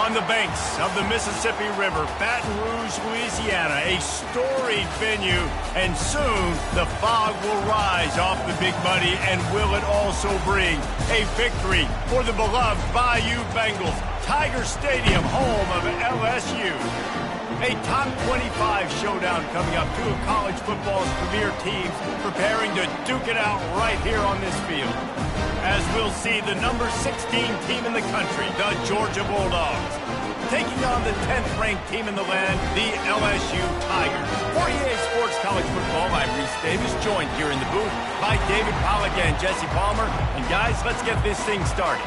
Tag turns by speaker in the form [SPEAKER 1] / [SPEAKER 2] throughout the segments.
[SPEAKER 1] On the banks of the Mississippi River, Baton Rouge, Louisiana, a storied venue, and soon the fog will rise off the Big Muddy, and will it also bring a victory for the beloved Bayou Bengals, Tiger Stadium, home of LSU. A top 25 showdown coming up, two of college football's premier teams preparing to duke it out right here on this field. As we'll see the number 16 team in the country, the Georgia Bulldogs, taking on the 10th-ranked team in the land, the LSU Tigers. For EA Sports College Football, I'm Reese Davis, joined here in the booth by David Pollack and Jesse Palmer. And guys, let's get this thing started.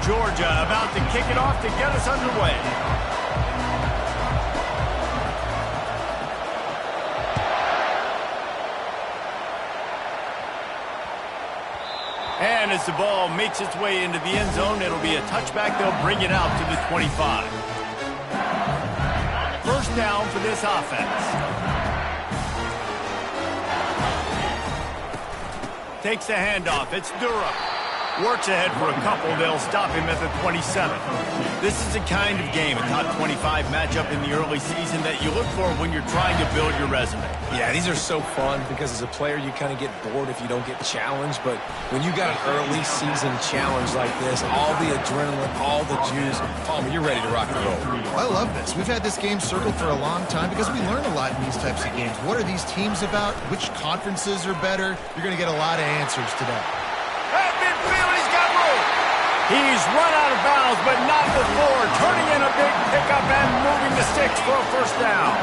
[SPEAKER 1] Georgia about to kick it off to get us underway. And as the ball makes its way into the end zone, it'll be a touchback. They'll bring it out to the 25. First down for this offense. Takes the handoff. It's Durham. Works ahead for a couple. They'll stop him at the 27. This is a kind of game, a top 25 matchup in the early season that you look for when you're trying to build your resume.
[SPEAKER 2] Yeah, these are so fun because as a player, you kind of get bored if you don't get challenged. But when you got an early season challenge like this, all the adrenaline, all the juice, Palmer, you're ready to rock and roll.
[SPEAKER 3] I love this. We've had this game circled for a long time because we learn a lot in these types of games. What are these teams about? Which conferences are better? You're going to get a lot of answers today.
[SPEAKER 1] At midfield, he's got room. He's run out of bounds, but not before. Turning in a big pickup and moving the sticks for a first down.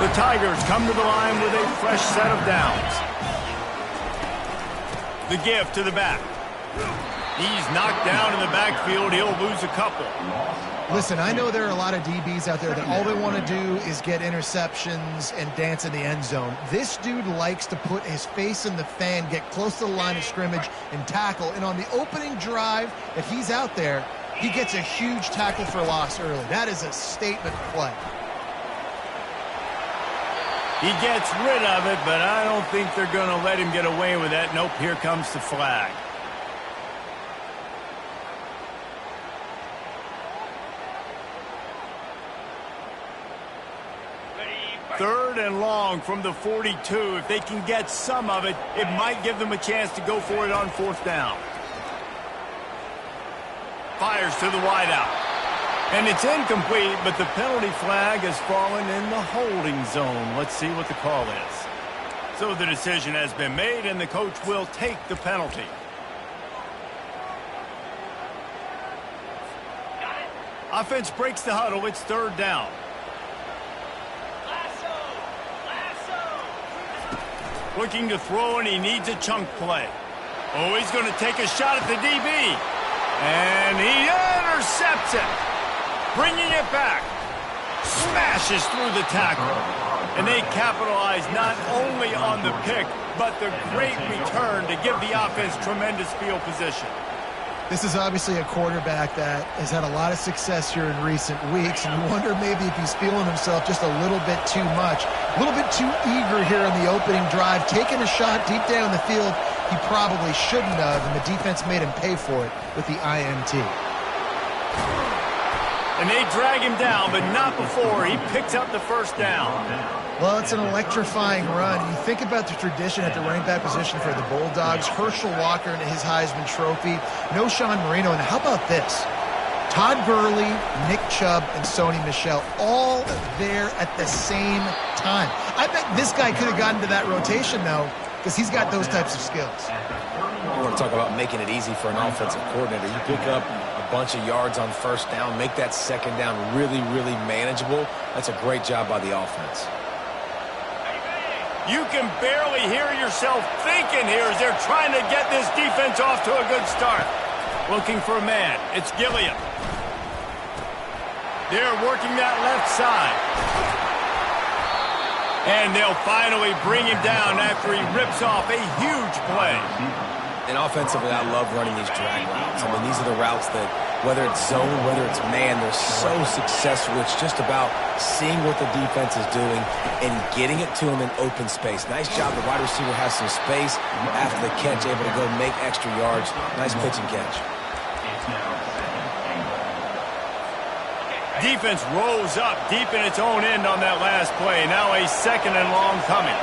[SPEAKER 1] The Tigers come to the line with a fresh set of downs. The give to the back. He's knocked down in the backfield. He'll lose a couple.
[SPEAKER 3] Listen, I know there are a lot of DBs out there that all they want to do is get interceptions and dance in the end zone. This dude likes to put his face in the fan, get close to the line of scrimmage, and tackle. And on the opening drive that he's out there, he gets a huge tackle for loss early. That is a statement play.
[SPEAKER 1] He gets rid of it, but I don't think they're going to let him get away with that. Nope, here comes the flag. Third and long from the 42. If they can get some of it, it might give them a chance to go for it on fourth down. Fires to the wideout. And it's incomplete, but the penalty flag has fallen in the holding zone. Let's see what the call is. So the decision has been made, and the coach will take the penalty. Offense breaks the huddle. It's third down. Looking to throw, and he needs a chunk play. Oh, he's going to take a shot at the DB. And he intercepts it. Bringing it back. Smashes through the tackle. And they capitalize not only on the pick, but the great return to give the offense tremendous field position.
[SPEAKER 3] This is obviously a quarterback that has had a lot of success here in recent weeks, and you wonder maybe if he's feeling himself just a little bit too much, a little bit too eager here on the opening drive, taking a shot deep down the field he probably shouldn't have, and the defense made him pay for it with the INT.
[SPEAKER 1] And they drag him down, but not before he picks up the first down.
[SPEAKER 3] Well, it's an electrifying run. You think about the tradition at the running back position for the Bulldogs. Herschel Walker and his Heisman Trophy. No Sean Marino. And how about this? Todd Gurley, Nick Chubb, and Sony Michel all there at the same time. I bet this guy could have gotten to that rotation, though, because he's got those types of skills.
[SPEAKER 2] You want to talk about making it easy for an offensive coordinator. You pick up a bunch of yards on first down, make that second down really, really manageable. That's a great job by the offense.
[SPEAKER 1] You can barely hear yourself thinking here as they're trying to get this defense off to a good start. Looking for a man. It's Gilliam. They're working that left side. And they'll finally bring him down after he rips off a huge play.
[SPEAKER 2] And offensively, I love running these drag routes. I mean, these are the routes that, whether it's zone, whether it's man, they're so successful. It's just about seeing what the defense is doing and getting it to him in open space. Nice job. The wide receiver has some space after the catch, able to go make extra yards. Nice pitch and catch.
[SPEAKER 1] defense rolls up deep in its own end on that last play. Now a second and long coming.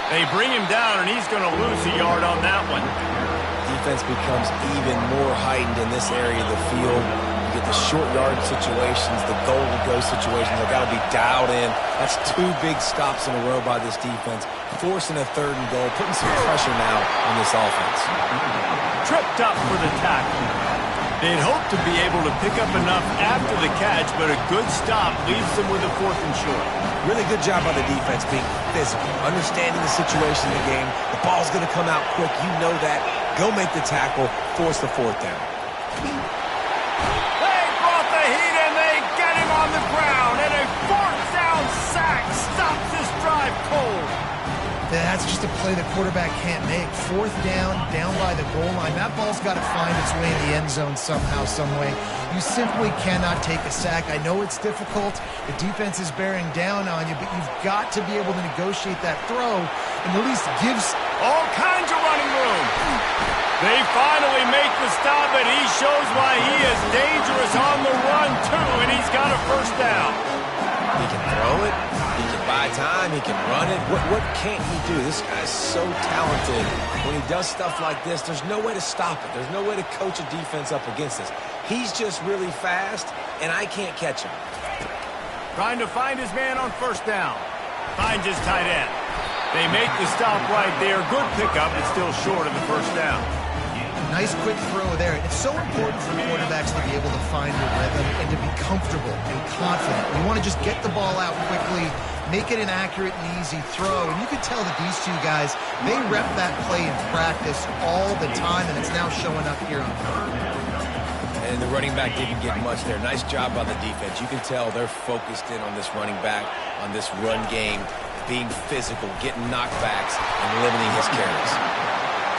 [SPEAKER 1] They bring him down, and he's going to lose a yard on that one.
[SPEAKER 2] Defense becomes even more heightened in this area of the field. You get the short yard situations, the goal-to-go situations. They've got to be dialed in. That's 2 big stops in a row by this defense, forcing a 3rd and goal, putting some pressure now on this offense.
[SPEAKER 1] Tripped up for the tackle. They'd hope to be able to pick up enough after the catch, but a good stop leaves them with a 4th and short.
[SPEAKER 2] Really good job by the defense being physical, understanding the situation in the game. The ball's going to come out quick. You know that. Go make the tackle, force the 4th down.
[SPEAKER 1] They brought the heat, and they get him on the ground, and a 4th down sack stops this drive cold.
[SPEAKER 3] That's just a play the quarterback can't make. 4th down by the goal line. That ball's got to find its way in the end zone somehow, some way. You simply cannot take a sack. I know it's difficult. The defense is bearing down on you, but you've got to be able to negotiate that throw and at least gives
[SPEAKER 1] all kinds of running room. They finally make the stop, and he shows why he is dangerous on the run, too, and he's got a 1st down.
[SPEAKER 2] He can throw it. He can buy time. He can run it. What can't he do? This guy's so talented. When he does stuff like this, there's no way to stop it. There's no way to coach a defense up against this. He's just really fast, and I can't catch him.
[SPEAKER 1] Trying to find his man on 1st down. Finds his tight end. They make the stop right there. Good pickup, but still short of the 1st down.
[SPEAKER 3] Nice quick throw there. It's so important for quarterbacks to be able to find your rhythm and to be comfortable and confident. You want to just get the ball out quickly, make it an accurate and easy throw. And you can tell that these 2 guys, they rep that play in practice all the time, and it's now showing up here on third.
[SPEAKER 2] And the running back didn't get much there. Nice job by the defense. You can tell they're focused in on this running back, on this run game, being physical, getting knockbacks, and limiting his carries.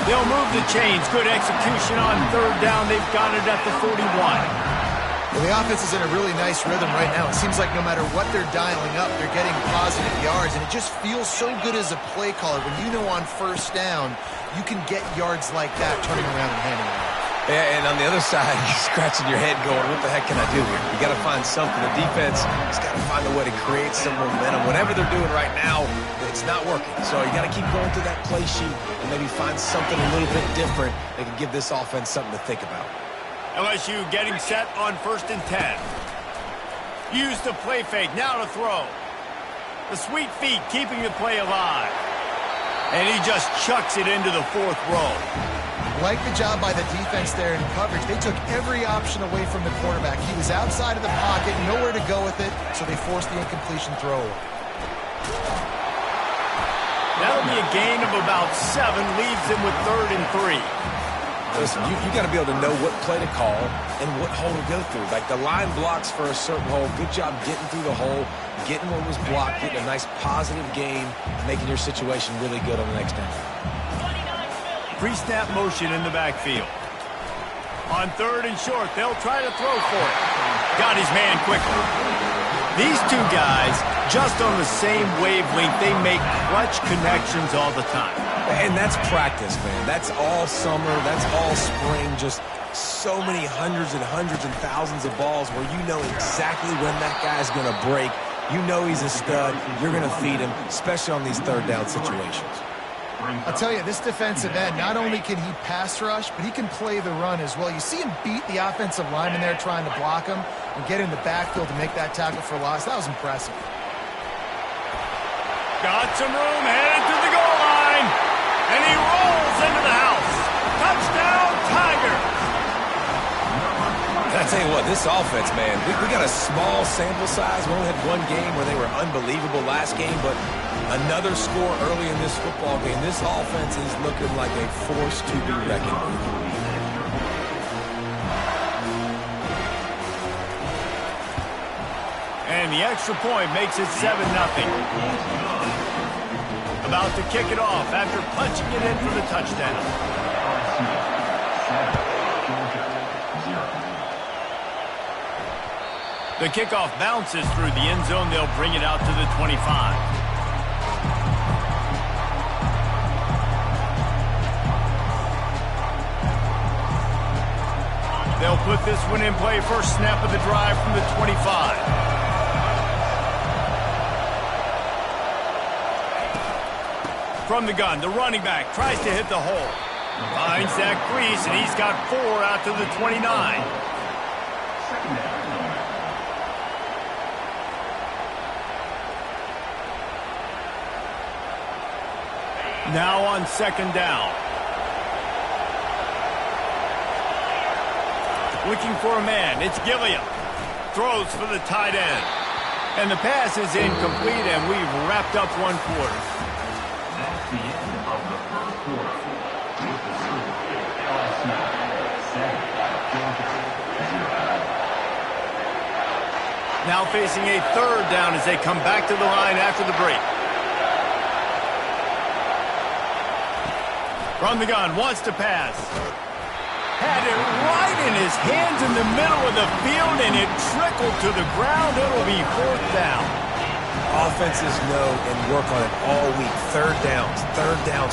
[SPEAKER 1] They'll move the chains. Good execution on 3rd down. They've got it at the 41.
[SPEAKER 3] Well, the offense is in a really nice rhythm right now. It seems like no matter what they're dialing up, they're getting positive yards, and it just feels so good as a play caller when you know on 1st down you can get yards like that turning around and handing it off.
[SPEAKER 2] Yeah, and on the other side, you're scratching your head going, what the heck can I do here? You got to find something. The defense has got to find a way to create some momentum. Whatever they're doing right now, it's not working. So you got to keep going through that play sheet and maybe find something a little bit different that can give this offense something to think about.
[SPEAKER 1] LSU getting set on 1st and 10. Use the play fake, now to throw. The sweet feet keeping the play alive. And he just chucks it into the 4th row.
[SPEAKER 3] Like the job by the defense there in coverage. They took every option away from the quarterback. He was outside of the pocket, nowhere to go with it, so they forced the incompletion throw.
[SPEAKER 1] That'll be a gain of about 7, leaves him with 3rd and 3.
[SPEAKER 2] Listen, you got to be able to know what play to call and what hole to go through. Like the line blocks for a certain hole. Good job getting through the hole, getting what was blocked, getting a nice positive gain, making your situation really good on the next down.
[SPEAKER 1] Pre-snap motion in the backfield. On 3rd and short, they'll try to throw for it. Got his man quickly. These 2 guys, just on the same wavelength, they make clutch connections all the time.
[SPEAKER 2] And that's practice, man. That's all summer. That's all spring. Just so many hundreds and thousands of balls where you know exactly when that guy's going to break. You know he's a stud. You're going to feed him, especially on these 3rd down situations.
[SPEAKER 3] I'll tell you, this defensive end, not only can he pass rush, but he can play the run as well. You see him beat the offensive lineman there trying to block him and get in the backfield to make that tackle for loss. That was impressive.
[SPEAKER 1] Got some room, headed to the goal line, and he rolls into the house. Touchdown, Tigers!
[SPEAKER 2] And I tell you what, this offense, man, we got a small sample size. We only had 1 game where they were unbelievable last game, but another score early in this football game. This offense is looking like a force to be reckoned with.
[SPEAKER 1] And the extra point makes it 7-0. About to kick it off after punching it in for the touchdown. The kickoff bounces through the end zone. They'll bring it out to the 25. They'll put this one in play. First snap of the drive from the 25. From the gun, the running back tries to hit the hole. Finds that crease, and he's got 4 out to the 29. Now on second down. Looking for a man. It's Gilliam. Throws for the tight end. And the pass is incomplete, and we've wrapped up one quarter.
[SPEAKER 4] That's the end of the first quarter. With the score, last night, 7, Georgia 0.
[SPEAKER 1] Now facing a third down as they come back to the line after the break. From the gun, wants to pass. Had it right in his hands in the middle of the field, and it trickled to the ground. It'll be fourth down.
[SPEAKER 2] Offenses know and work on it all week. Third downs.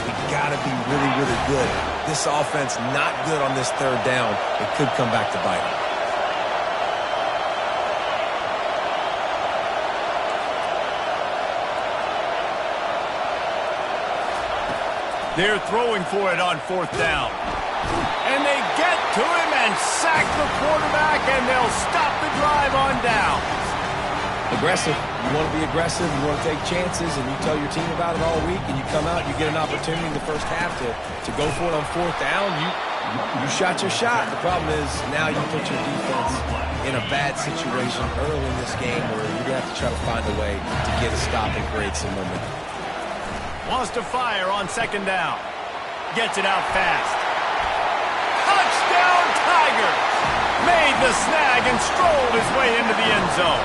[SPEAKER 2] We got to be really, really good. This offense not good on this third down. It could come back to bite them.
[SPEAKER 1] They're throwing for it on fourth down. And they get to him and sack the quarterback, and they'll stop the drive on down.
[SPEAKER 2] Aggressive. You want to be aggressive. You want to take chances, and you tell your team about it all week, and you come out, you get an opportunity in the first half to go for it on fourth down. You shot your shot. The problem is now you put your defense in a bad situation early in this game where you're going to have to try to find a way to get a stop and create some momentum.
[SPEAKER 1] Wants to fire on second down. Gets it out fast. Touchdown Tigers! Made the snag and strolled his way into the end zone.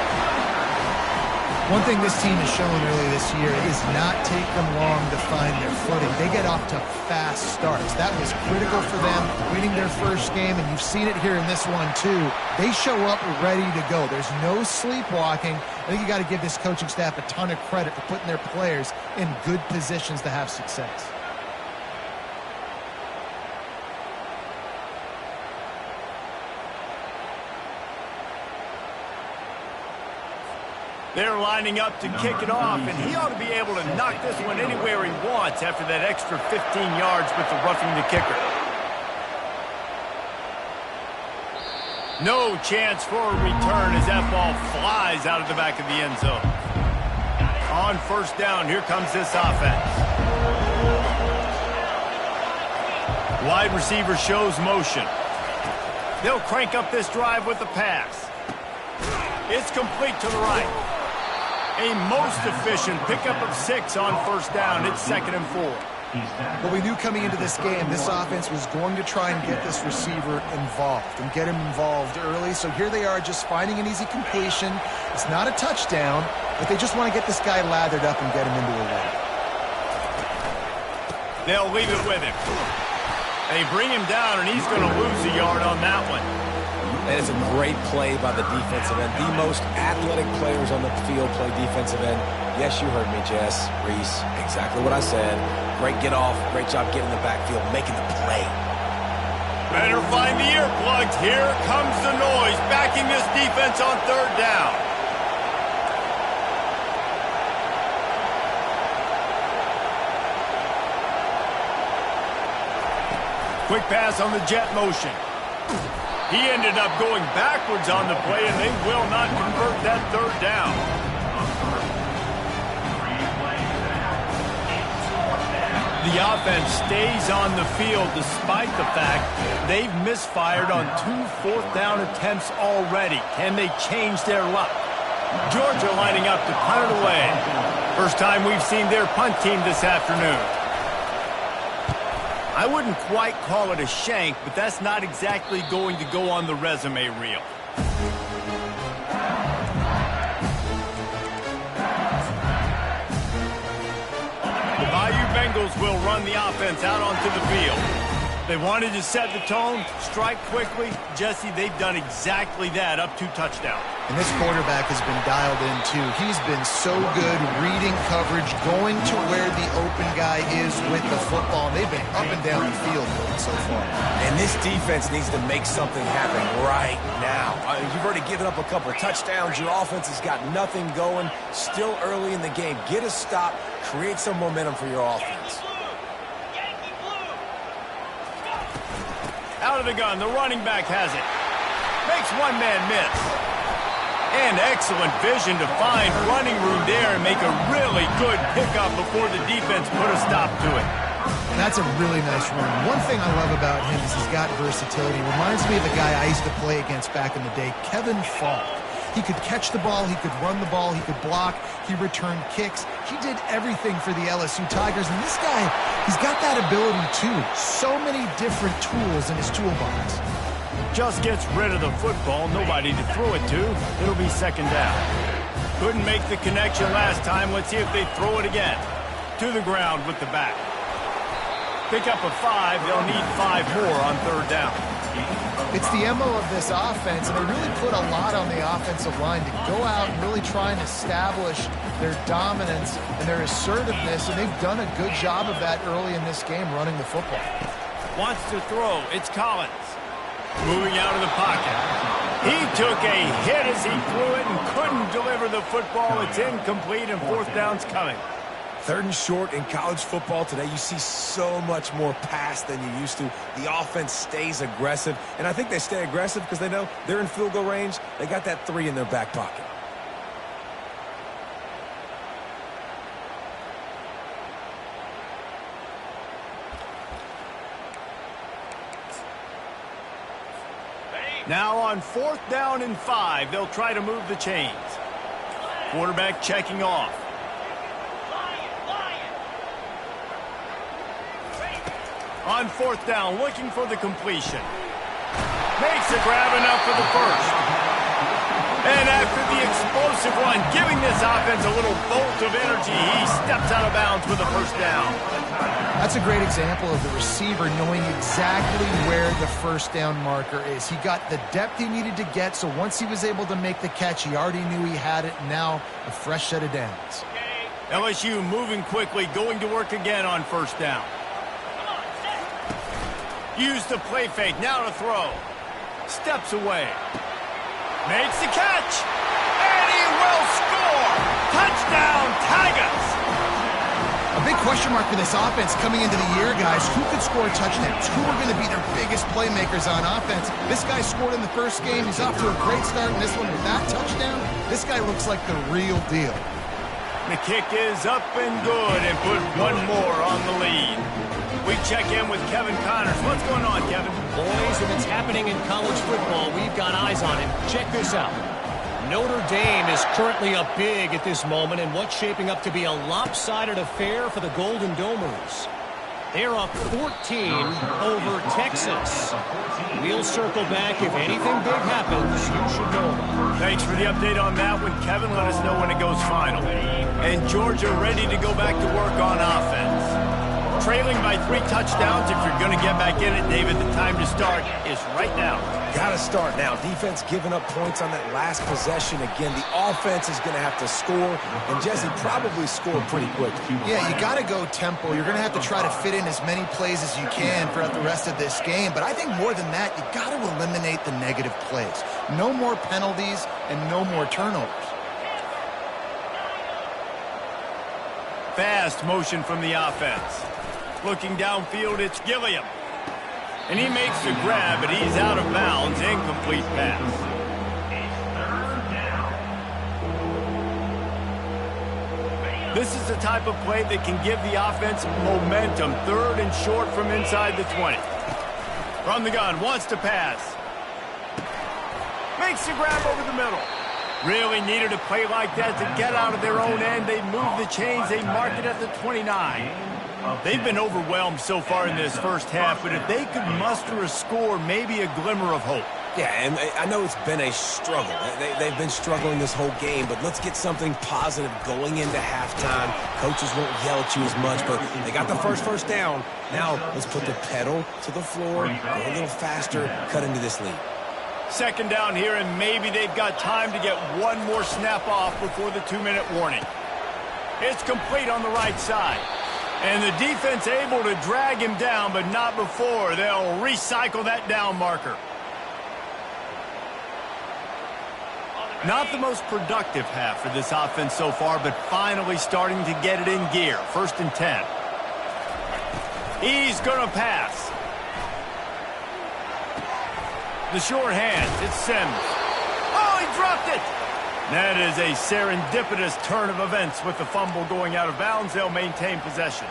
[SPEAKER 3] One thing this team has shown early this year is not take them long to find their footing. They get off to fast starts. That was critical for them, winning their first game, and you've seen it here in this one too. They show up ready to go. There's no sleepwalking. I think you got to give this coaching staff a ton of credit for putting their players in good positions to have success.
[SPEAKER 1] They're lining up to kick it off, and he ought to be able to knock this one anywhere he wants after that extra 15 yards with the roughing the kicker. No chance for a return as that ball flies out of the back of the end zone. On first down, here comes this offense. Wide receiver shows motion. They'll crank up this drive with the pass. It's complete to the right. A most efficient pickup of 6 on first down. It's 2nd and 4.
[SPEAKER 3] But we knew coming into this game, this offense was going to try and get this receiver involved and get him involved early. So here they are just finding an easy completion. It's not a touchdown, but they just want to get this guy lathered up and get him into a run.
[SPEAKER 1] They'll leave it with him. They bring him down, and he's going to lose a yard on that one.
[SPEAKER 2] That is a great play by the defensive end. The most athletic players on the field play defensive end. Yes, you heard me, Jess, Reese. Exactly what I said. Great get off. Great job getting in the backfield, making the play.
[SPEAKER 1] Better find the earplugs. Here comes the noise, backing this defense on third down. Quick pass on the jet motion. He ended up going backwards on the play, and they will not convert that third down. The offense stays on the field despite the fact they've misfired on 2 fourth-down attempts already. Can they change their luck? Georgia lining up to punt it away. First time we've seen their punt team this afternoon. I wouldn't quite call it a shank, but that's not exactly going to go on the resume reel. The Bayou Bengals will run the offense out onto the field. They wanted to set the tone, strike quickly. Jesse, they've done exactly that, up 2 touchdowns.
[SPEAKER 3] And this quarterback has been dialed in, too. He's been so good reading coverage, going to where the open guy is with the football. And they've been up and down the field so far.
[SPEAKER 2] And this defense needs to make something happen right now. You've already given up a couple of touchdowns. Your offense has got nothing going. Still early in the game. Get a stop. Create some momentum for your offense.
[SPEAKER 1] Out of the gun, the running back has it. Makes one man miss. And excellent vision to find running room there and make a really good pickup before the defense put a stop to it.
[SPEAKER 3] That's a really nice run. One thing I love about him is he's got versatility. Reminds me of a guy I used to play against back in the day, Kevin Falk. He could catch the ball, he could run the ball, he could block, he returned kicks. He did everything for the LSU Tigers, and this guy, he's got that ability too. So many different tools in his toolbox.
[SPEAKER 1] Just gets rid of the football, nobody to throw it to. It'll be second down. Couldn't make the connection last time. Let's see if they throw it again. To the ground with the back. Pick up a 5. They'll need 5 more on third down.
[SPEAKER 3] It's the MO of this offense, and they really put a lot on the offensive line to go out and really try and establish their dominance and their assertiveness, and they've done a good job of that early in this game running the football.
[SPEAKER 1] Wants to throw. It's Collins. Moving out of the pocket. He took a hit as he threw it and couldn't deliver the football. It's incomplete, and fourth down's coming.
[SPEAKER 2] Third and short in college football today, you see so much more pass than you used to. The offense stays aggressive, and I think they stay aggressive because they know they're in field goal range. They got that 3 in their back pocket.
[SPEAKER 1] Now on fourth down and 5, they'll try to move the chains. Quarterback checking off. On fourth down, looking for the completion. Makes a grab enough for the first. And after the explosive run, giving this offense a little bolt of energy, he steps out of bounds with a first down.
[SPEAKER 3] That's a great example of the receiver knowing exactly where the first down marker is. He got the depth he needed to get, so once he was able to make the catch, he already knew he had it. Now a fresh set of downs.
[SPEAKER 1] LSU moving quickly, going to work again on first down. Use the play fake, now to throw. Steps away. Makes the catch. And he will score. Touchdown, Tigers.
[SPEAKER 3] A big question mark for this offense coming into the year, guys. Who could score touchdowns? Who are going to be their biggest playmakers on offense? This guy scored in the first game. He's off to a great start in this one with that touchdown. This guy looks like the real deal.
[SPEAKER 1] The kick is up and good and put one more on the lead. We check in with Kevin Connors. What's going on, Kevin?
[SPEAKER 5] Boys, if it's happening in college football, we've got eyes on him. Check this out. Notre Dame is currently up big at this moment in what's shaping up to be a lopsided affair for the Golden Domers. They're up 14 over Texas. We'll circle back if anything big happens. You should know.
[SPEAKER 1] Thanks for the update on that one, Kevin. Let us know when it goes final. And Georgia ready to go back to work on offense. Trailing by 3 touchdowns. If you're going to get back in it, David, the time to start is right now.
[SPEAKER 2] Got to start now. Defense giving up points on that last possession. Again, the offense is going to have to score, and Jesse probably scored pretty quick.
[SPEAKER 3] Yeah, you got to go tempo. You're going to have to try to fit in as many plays as you can throughout the rest of this game. But I think more than that, you got to eliminate the negative plays. No more penalties and no more turnovers.
[SPEAKER 1] Fast motion from the offense. Looking downfield, it's Gilliam. And he makes the grab, but he's out of bounds. Incomplete pass. This is the type of play that can give the offense momentum. 3rd and short from inside the 20. From the gun, wants to pass. Makes the grab over the middle. Really needed a play like that to get out of their own end. They move the chains. They mark it at the 29. They've been overwhelmed so far in this first half, but if they could muster a score, maybe a glimmer of hope.
[SPEAKER 2] Yeah, and I know it's been a struggle. They've been struggling this whole game, but let's get something positive going into halftime. Coaches won't yell at you as much, but they got the first down. Now let's put the pedal to the floor, go a little faster, cut into this lead.
[SPEAKER 1] Second down here, and maybe they've got time to get one more snap off before the 2-minute warning. It's complete on the right side. And the defense able to drag him down, but not before they'll recycle that down marker. Not the most productive half for this offense so far, but finally starting to get it in gear. 1st and 10. He's going to pass. The short hands, it's Sims. Oh, he dropped it! That is a serendipitous turn of events with the fumble going out of bounds. They'll maintain possession.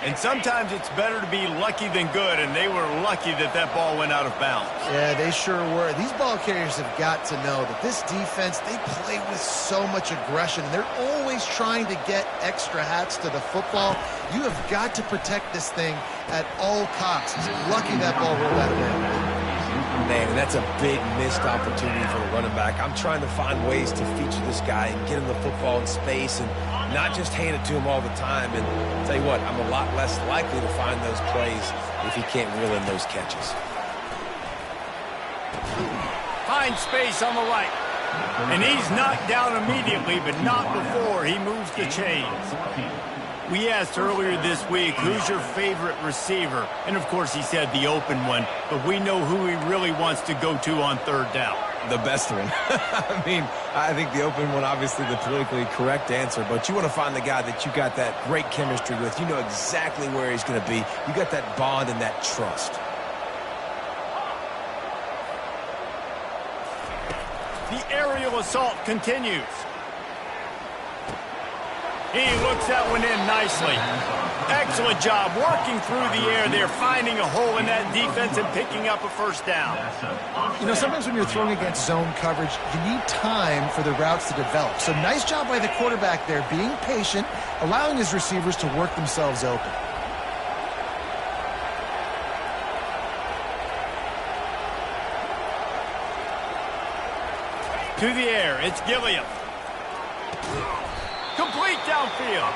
[SPEAKER 1] And sometimes it's better to be lucky than good, and they were lucky that that ball went out of bounds.
[SPEAKER 3] Yeah, they sure were. These ball carriers have got to know that this defense, they play with so much aggression. They're always trying to get extra hats to the football. You have got to protect this thing at all costs. Lucky that ball rolled out of bounds.
[SPEAKER 2] Man, and that's a big missed opportunity for the running back. I'm trying to find ways to feature this guy and get him the football in space and not just hand it to him all the time. And I'll tell you what, I'm a lot less likely to find those plays if he can't reel in those catches.
[SPEAKER 1] Finds space on the right. And he's knocked down immediately, but not before he moves the chains. We asked earlier this week, who's your favorite receiver? And, of course, he said the open one, but we know who he really wants to go to on 3rd down.
[SPEAKER 2] The best one. I mean, I think the open one, obviously the politically correct answer, but you want to find the guy that you got that great chemistry with. You know exactly where he's going to be. You got that bond and that trust.
[SPEAKER 1] The aerial assault continues. He looks that one in nicely. Excellent job working through the air there, finding a hole in that defense and picking up a 1st down.
[SPEAKER 3] You know, sometimes when you're throwing against zone coverage, you need time for the routes to develop. So nice job by the quarterback there, being patient, allowing his receivers to work themselves open.
[SPEAKER 1] To the air, it's Gilliam. Complete downfield.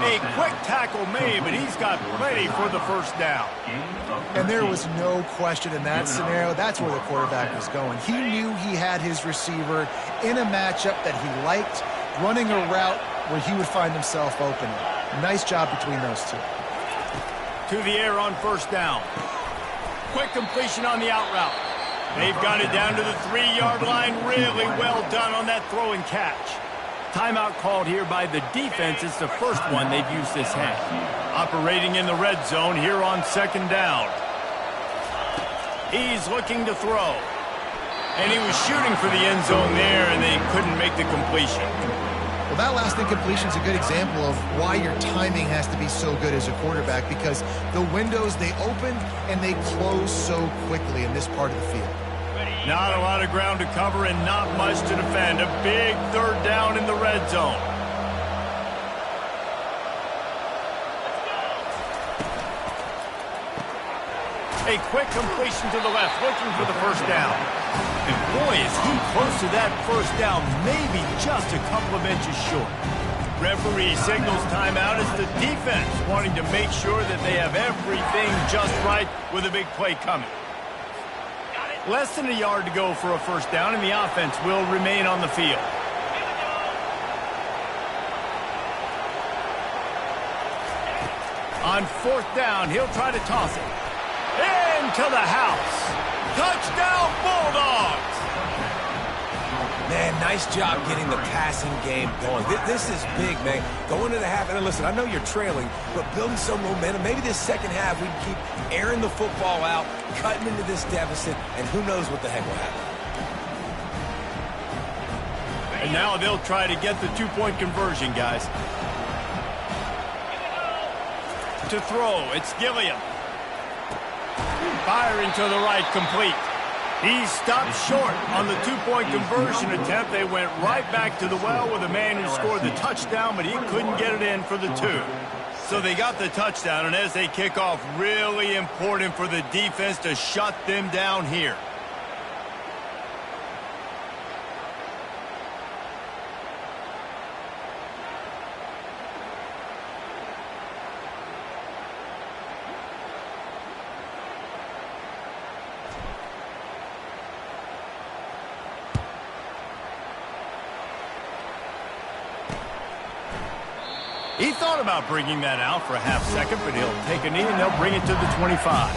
[SPEAKER 1] A quick tackle made, but he's got plenty for the 1st down.
[SPEAKER 3] And there was no question in that scenario. That's where the quarterback was going. He knew he had his receiver in a matchup that he liked, running a route where he would find himself open. Nice job between those two.
[SPEAKER 1] To the air on 1st down. Quick completion on the out route. They've got it down to the 3-yard line. Really well done on that throw and catch. Timeout called here by the defense. It's the first one they've used this half. Operating in the red zone here on 2nd down. He's looking to throw. And he was shooting for the end zone there, and they couldn't make the completion.
[SPEAKER 3] Well, that last incompletion is a good example of why your timing has to be so good as a quarterback, because the windows, they open and they close so quickly in this part of the field.
[SPEAKER 1] Not a lot of ground to cover and not much to defend. A big 3rd down in the red zone. A quick completion to the left, looking for the 1st down. And boy, is he close to that 1st down, maybe just a couple of inches short. Referee signals timeout as the defense wanting to make sure that they have everything just right with a big play coming. Less than a yard to go for a 1st down, and the offense will remain on the field. On 4th down, he'll try to toss it. Into the house. Touchdown, Bulldogs!
[SPEAKER 2] Man, nice job getting the passing game going. This is big, man. Going into the half, and listen, I know you're trailing, but building some momentum. Maybe this 2nd half we can keep airing the football out, cutting into this deficit, and who knows what the heck will happen.
[SPEAKER 1] And now they'll try to get the 2-point conversion, guys. To throw, it's Gilliam. Firing to the right, complete. He stopped short on the 2-point conversion attempt. They went right back to the well with a man who scored the touchdown, but he couldn't get it in for the 2. So they got the touchdown, and as they kick off, really important for the defense to shut them down here. He thought about bringing that out for a half second, but he'll take a knee and they'll bring it to the 25.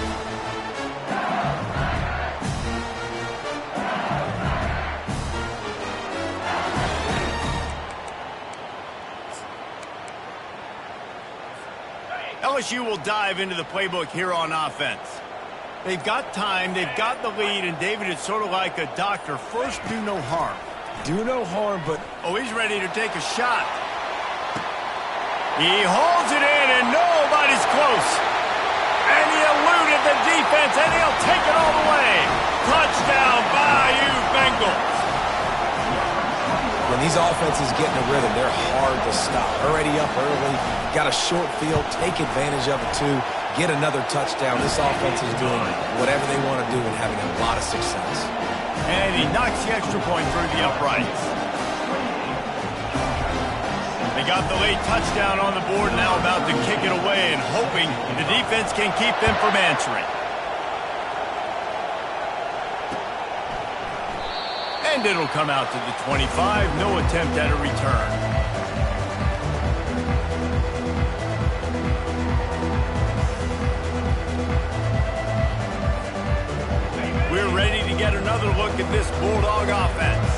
[SPEAKER 1] LSU will dive into the playbook here on offense. They've got time, they've got the lead, and David, it's sort of like a doctor. First, do no harm.
[SPEAKER 2] Do no harm, but...
[SPEAKER 1] Oh, he's ready to take a shot. He holds it in, and nobody's close. And he eluded the defense, and he'll take it all the way. Touchdown, Bayou Bengals.
[SPEAKER 2] When these offenses get in a rhythm, they're hard to stop. Already up early, got a short field, take advantage of it too, get another touchdown. This offense is doing whatever they want to do and having a lot of success.
[SPEAKER 1] And he knocks the extra point through the uprights. They got the late touchdown on the board, now about to kick it away and hoping the defense can keep them from answering. And it'll come out to the 25. No attempt at a return. We're ready to get another look at this Bulldog offense.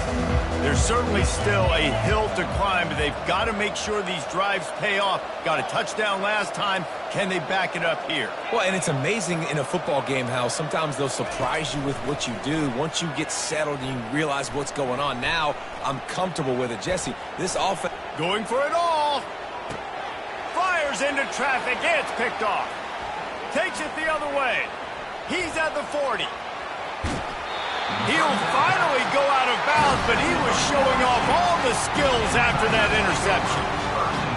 [SPEAKER 1] There's certainly still a hill to climb, but they've got to make sure these drives pay off. Got a touchdown last time. Can they back it up here?
[SPEAKER 2] Well, and it's amazing in a football game how sometimes they'll surprise you with what you do. Once you get settled and you realize what's going on, now I'm comfortable with it. Jesse, this offense...
[SPEAKER 1] Going for it all. Fires into traffic. It's picked off. Takes it the other way. He's at the 40. He'll finally go out of bounds, but he was showing off all the skills after that interception.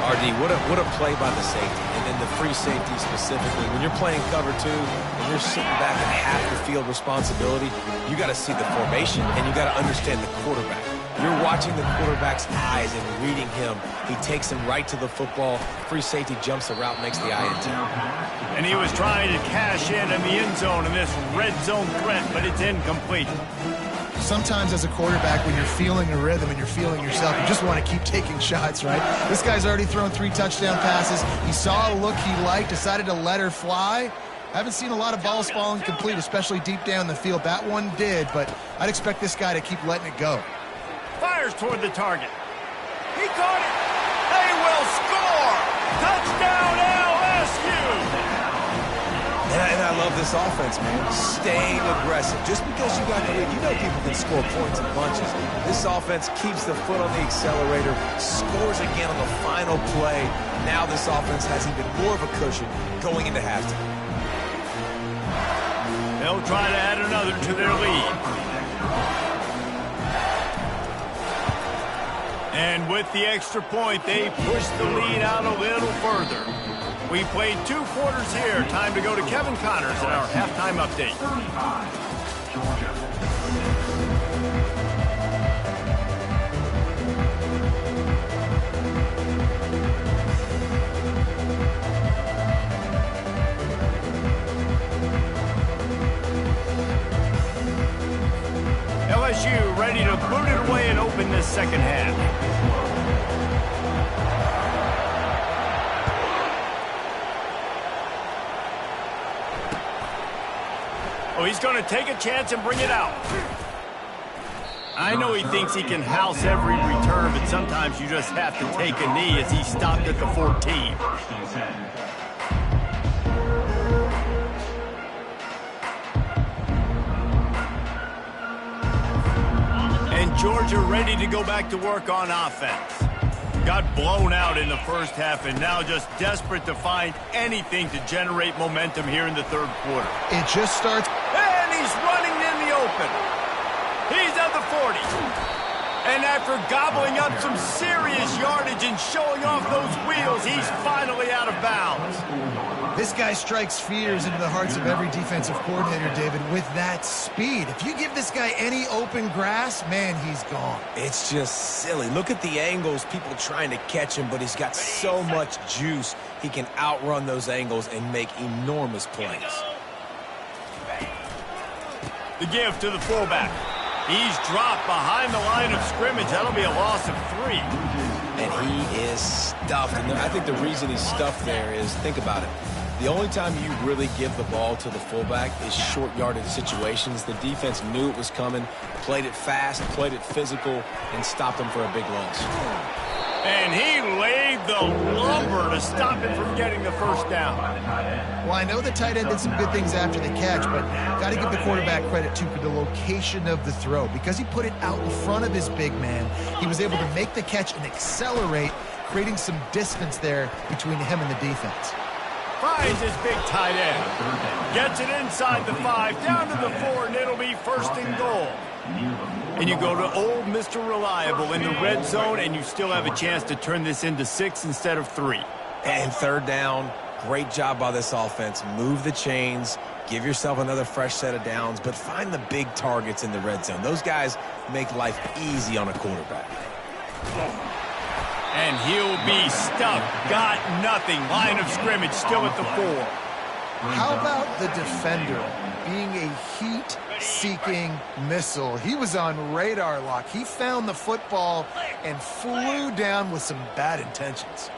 [SPEAKER 2] RD, what a play by the safety, and then the free safety specifically. When you're playing cover two, and you're sitting back in half the field responsibility, you got to see the formation, and you got to understand the quarterback. You're watching the quarterback's eyes and reading him. He takes him right to the football. Free safety jumps the route, makes the INT.
[SPEAKER 1] And he was trying to cash in the end zone in this red zone threat, but it's incomplete.
[SPEAKER 3] Sometimes as a quarterback, when you're feeling a rhythm and you're feeling yourself, you just want to keep taking shots, right? This guy's already thrown 3 touchdown passes. He saw a look he liked, decided to let her fly. I haven't seen a lot of balls falling complete, especially deep down the field. That one did, but I'd expect this guy to keep letting it go.
[SPEAKER 1] Fires toward the target. He caught it. They will score. Touchdown LSU.
[SPEAKER 2] And I love this offense, man. Staying aggressive. Just because you got the lead, you know people can score points in bunches. This offense keeps the foot on the accelerator, scores again on the final play. Now this offense has even more of a cushion going into halftime.
[SPEAKER 1] They'll try to add another to their lead. And with the extra point, they push the lead out a little further. We played 2 quarters here. Time to go to Kevin Connors in our halftime update.
[SPEAKER 4] 35, Georgia.
[SPEAKER 1] LSU ready to boot it away and open this second half. Oh, he's going to take a chance and bring it out. I know he thinks he can house every return, but sometimes you just have to take a knee as he stopped at the 14. And Georgia ready to go back to work on offense. Got blown out in the first half and now just desperate to find anything to generate momentum here in the third quarter.
[SPEAKER 3] It just starts.
[SPEAKER 1] And he's running in the open. He's at the 40. And after gobbling up some serious yardage and showing off those wheels, he's finally out of bounds.
[SPEAKER 3] This guy strikes fears into the hearts of every defensive coordinator, David, with that speed. If you give this guy any open grass, man, he's gone.
[SPEAKER 2] It's just silly. Look at the angles, people trying to catch him, but he's got so much juice. He can outrun those angles and make enormous plays.
[SPEAKER 1] The give to the fullback. He's dropped behind the line of scrimmage. That'll be a loss of 3.
[SPEAKER 2] And he is stuffed. And I think the reason he's stuffed there is, think about it. The only time you really give the ball to the fullback is short yardage situations. The defense knew it was coming, played it fast, played it physical, and stopped him for a big loss.
[SPEAKER 1] And he laid the lumber to stop him from getting the first down.
[SPEAKER 3] Well, I know the tight end did some good things after the catch, but got to give the quarterback credit, too, for the location of the throw. Because he put it out in front of his big man, he was able to make the catch and accelerate, creating some distance there between him and the defense.
[SPEAKER 1] Finds his big tight end. Gets it inside the 5, down to the 4, and it'll be first and goal. And you go to old Mr. Reliable in the red zone, and you still have a chance to turn this into 6 instead of 3.
[SPEAKER 2] And third down, great job by this offense. Move the chains, give yourself another fresh set of downs, but find the big targets in the red zone. Those guys make life easy on a quarterback.
[SPEAKER 1] And he'll be stuffed. Got nothing. Line of scrimmage still at the 4.
[SPEAKER 3] How about the defender being a heat-seeking missile? He was on radar lock. He found the football and flew down with some bad intentions.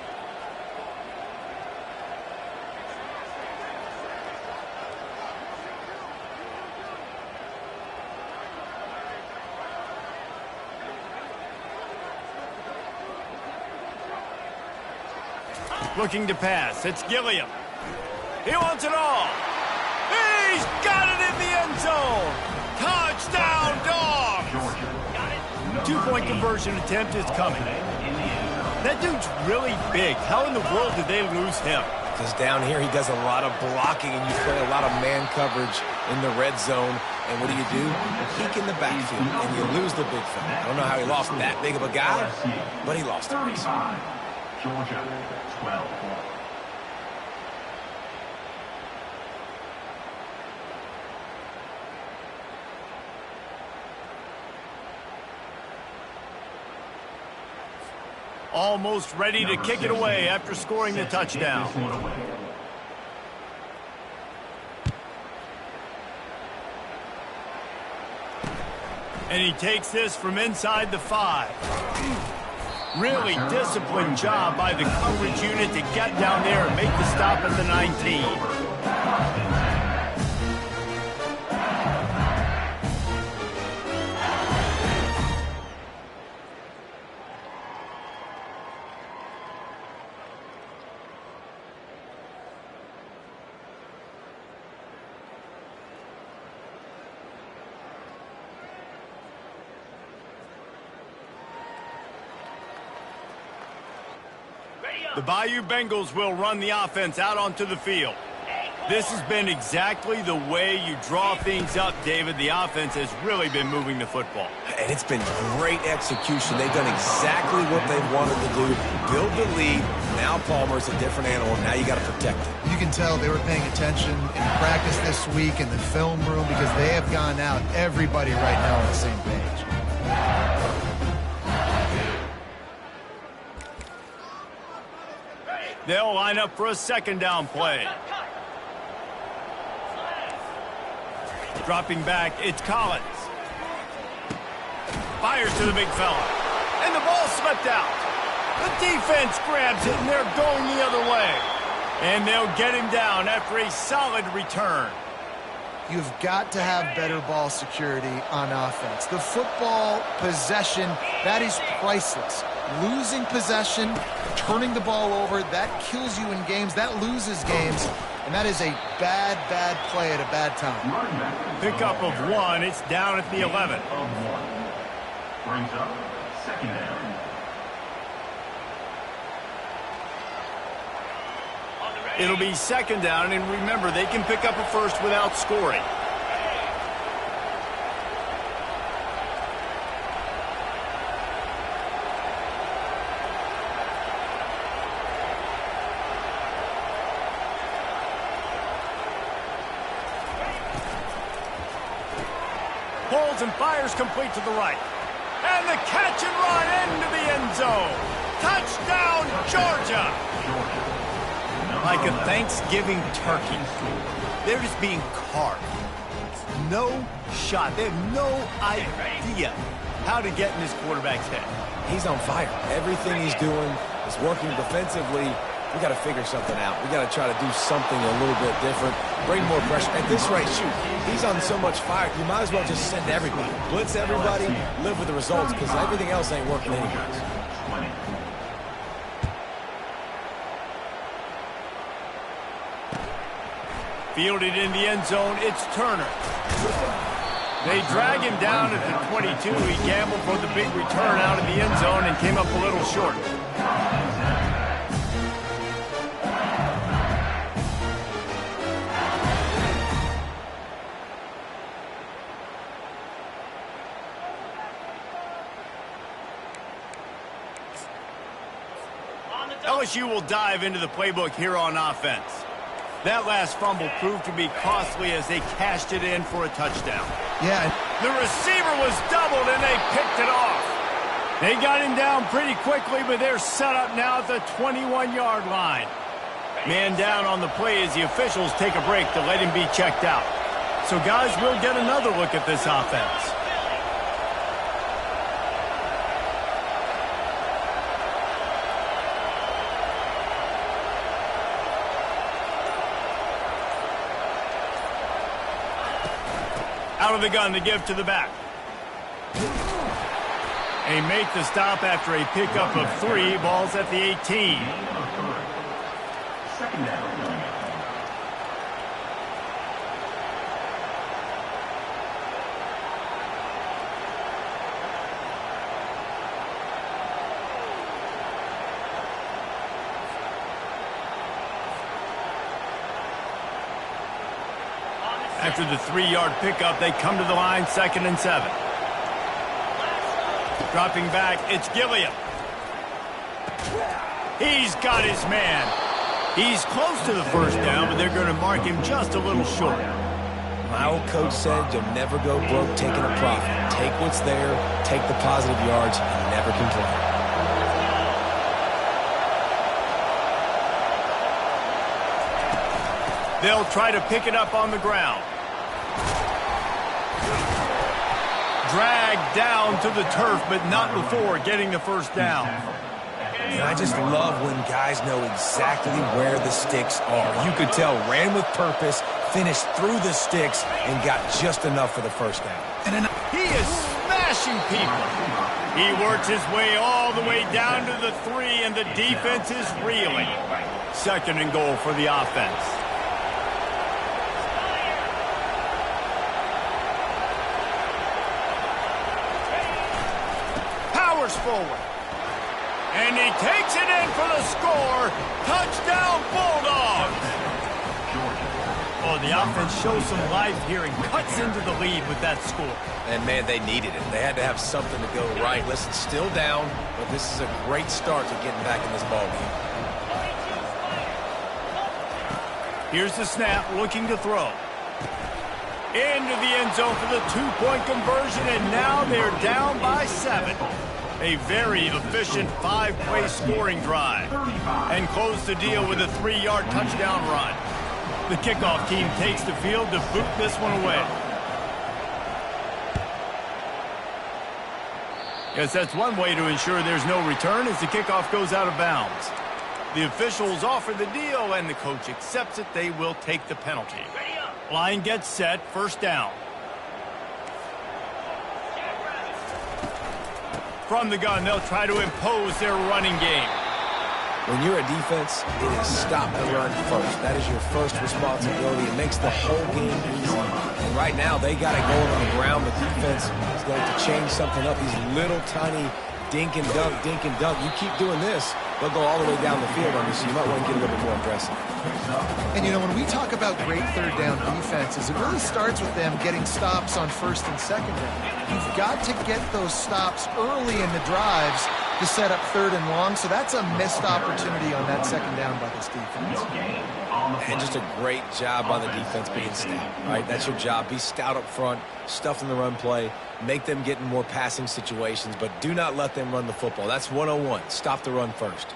[SPEAKER 1] Looking to pass. It's Gilliam. He wants it all. He's got it in the end zone. Touchdown, Dogs. 2-point conversion attempt is coming. That dude's really big. How in the world did they lose him?
[SPEAKER 2] Because down here he does a lot of blocking, and you play a lot of man coverage in the red zone. And what do? Peek in the backfield, and you lose the big fella. I don't know how he lost that big of a guy, but he lost it.
[SPEAKER 4] Georgia, 12.
[SPEAKER 1] Almost ready to kick it away after scoring the touchdown. And he takes this from inside the 5. Really disciplined job by the coverage unit to get down there and make the stop at the 19. The Bayou Bengals will run the offense out onto the field. This has been exactly the way you draw things up, David. The offense has really been moving the football.
[SPEAKER 2] And it's been great execution. They've done exactly what they wanted to do. Build the lead. Now Palmer's a different animal. Now you got to protect it.
[SPEAKER 3] You can tell they were paying attention in practice this week in the film room because they have gone out, everybody right now on the same page.
[SPEAKER 1] They'll line up for a second down play. Dropping back, it's Collins. Fires to the big fella. And the ball slipped out. The defense grabs it, and they're going the other way. And they'll get him down after a solid return.
[SPEAKER 3] You've got to have better ball security on offense. The football possession, that is priceless. Losing possession, turning the ball over, that kills you in games, that loses games, and that is a bad, bad play at a bad time.
[SPEAKER 1] Pickup of 1, it's down at the 11.
[SPEAKER 4] Brings up second down.
[SPEAKER 1] It'll be second down, and remember, they can pick up a first without scoring. Pulls and fires complete to the right. And the catch and run into the end zone. Touchdown, Georgia! Like a Thanksgiving turkey. They're just being carved. No shot. They have no idea how to get in this quarterback's head.
[SPEAKER 2] He's on fire. Everything he's doing is working defensively. We got to figure something out. We got to try to do something a little bit different. Bring more pressure. At this rate, shoot, he's on so much fire. You might as well just send everybody. Blitz everybody, live with the results, because everything else ain't working anyways.
[SPEAKER 1] Fielded in the end zone, it's Turner. They drag him down at the 22. He gambled for the big return out of the end zone and came up a little short. LSU will dive into the playbook here on offense. That last fumble proved to be costly as they cashed it in for a touchdown.
[SPEAKER 3] Yeah.
[SPEAKER 1] The receiver was doubled, and they picked it off. They got him down pretty quickly, but they're set up now at the 21-yard line. Man down on the play as the officials take a break to let him be checked out. So, guys, we'll get another look at this offense. Out of the gun to give to the back. They make the stop after a pickup of 3. Ball's at the 18.
[SPEAKER 4] Second down.
[SPEAKER 1] After the 3-yard pickup, they come to the line, 2nd and 7. Dropping back, it's Gilliam. He's got his man. He's close to the first down, but they're going to mark him just a little short.
[SPEAKER 2] My old coach said you'll never go broke taking a profit. Take what's there, take the positive yards, and never complain.
[SPEAKER 1] They'll try to pick it up on the ground. Dragged down to the turf, but not before getting the first down.
[SPEAKER 2] And I just love when guys know exactly where the sticks are. You could tell ran with purpose, finished through the sticks, and got just enough for the first down.
[SPEAKER 1] He is smashing people. He works his way all the way down to the 3, and the defense is reeling. 2nd and goal for the offense. Forward. And he takes it in for the score. Touchdown, Bulldogs. Oh, the offense shows some life here and cuts into the lead with that score.
[SPEAKER 2] And, man, they needed it. They had to have something to go right. Listen, still down, but this is a great start to getting back in this ballgame.
[SPEAKER 1] Here's the snap, looking to throw. Into the end zone for the 2-point conversion, and now they're down by 7. A very efficient 5-play scoring drive. And close the deal with a 3-yard touchdown run. The kickoff team takes the field to boot this one away. Yes, that's one way to ensure there's no return as the kickoff goes out of bounds. The officials offer the deal, and the coach accepts it. They will take the penalty. Line gets set, first down. From the gun, they'll try to impose their running game.
[SPEAKER 2] When you're a defense, it is stop the run first. That is your first responsibility. It makes the whole game easy. And right now, they got it going on the ground. The defense is going to change something up. These little tiny dink and dunk, dink and dunk. You keep doing this, they'll go all the way down the field on you, so you might want to get a little bit more aggressive.
[SPEAKER 3] And, you know, when we talk about great third down defenses, it really starts with them getting stops on first and second down. You've got to get those stops early in the drives to set up 3rd and long, so that's a missed opportunity on that second down by this defense.
[SPEAKER 2] And just a great job by the defense being stout, right? That's your job. Be stout up front, stuff in the run play, make them get in more passing situations, but do not let them run the football. That's 101. Stop the run first.